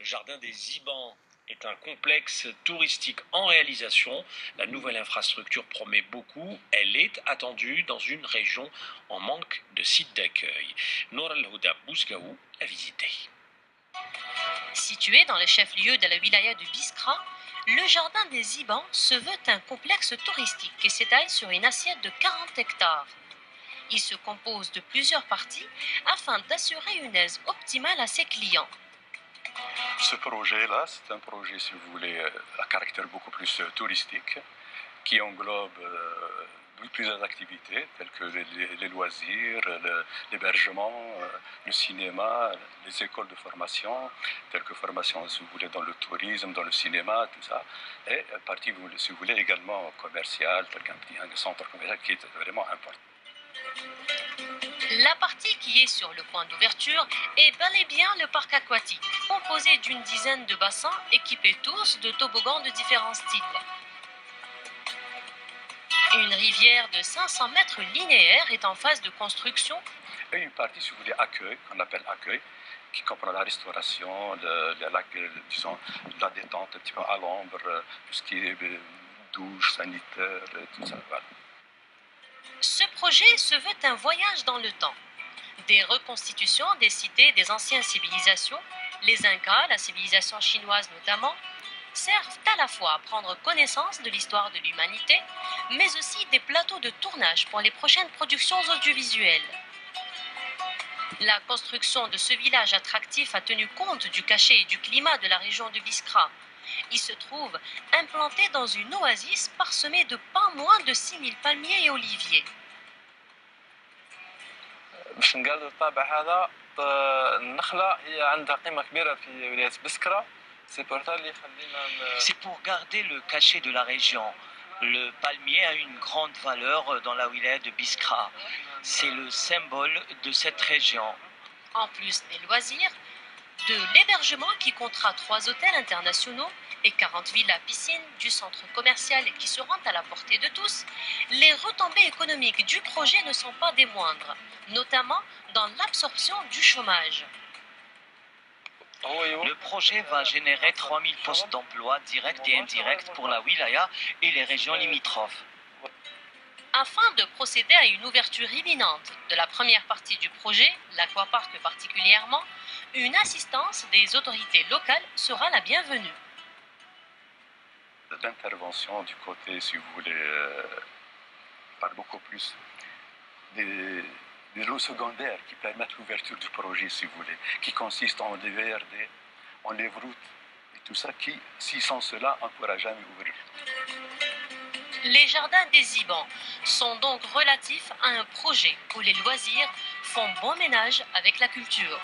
Le jardin des Ibans est un complexe touristique en réalisation. La nouvelle infrastructure promet beaucoup. Elle est attendue dans une région en manque de sites d'accueil. Nour El-Houda Bousgaou l'a visité. Situé dans le chef-lieu de la wilaya de Biskra, le jardin des Ibans se veut un complexe touristique qui s'étale sur une assiette de 40 hectares. Il se compose de plusieurs parties afin d'assurer une aise optimale à ses clients. Ce projet-là, c'est un projet, si vous voulez, à caractère beaucoup plus touristique, qui englobe plusieurs activités, telles que les loisirs, l'hébergement, le cinéma, les écoles de formation, telles que formation, si vous voulez, dans le tourisme, dans le cinéma, tout ça, et partie, si vous voulez, également commerciale, tel qu'un centre commercial qui est vraiment important. La partie qui est sur le point d'ouverture est bel et bien le parc aquatique, composé d'une dizaine de bassins équipés tous de toboggans de différents styles. Une rivière de 500 mètres linéaires est en phase de construction. Et une partie, si vous voulez, accueil, qu'on appelle accueil, qui comprend la restauration, disons, la détente un petit peu à l'ombre, tout ce qui est douche, sanitaire, tout ça, voilà. Ce projet se veut un voyage dans le temps. Des reconstitutions des cités des anciennes civilisations, les Incas, la civilisation chinoise notamment, servent à la fois à prendre connaissance de l'histoire de l'humanité, mais aussi des plateaux de tournage pour les prochaines productions audiovisuelles. La construction de ce village attractif a tenu compte du cachet et du climat de la région de Biskra. Il se trouve implanté dans une oasis parsemée de pas moins de 6000 palmiers et oliviers. باش نقلدوا الطابع هذا النخله هي عندها قيمه كبيره في ولايه بسكره. C'est pour garder le cachet de la région. Le palmier a une grande valeur dans la wilaya de Biskra. C'est le symbole de cette région. En plus des loisirs, de l'hébergement qui comptera 3 hôtels internationaux et 40 villas piscines, du centre commercial qui se rend à la portée de tous, les retombées économiques du projet ne sont pas des moindres, notamment dans l'absorption du chômage. Le projet va générer 3000 postes d'emploi directs et indirects pour la wilaya et les régions limitrophes. Afin de procéder à une ouverture imminente de la première partie du projet, l'aquapark particulièrement, une assistance des autorités locales sera la bienvenue. L'intervention du côté, si vous voulez, par beaucoup plus des lots secondaires qui permettent l'ouverture du projet, si vous voulez, qui consistent en des VRD, en lèvres-routes et tout ça, qui, si sans cela, on ne pourra jamais ouvrir. Les jardins des Ibans sont donc relatifs à un projet où les loisirs font bon ménage avec la culture.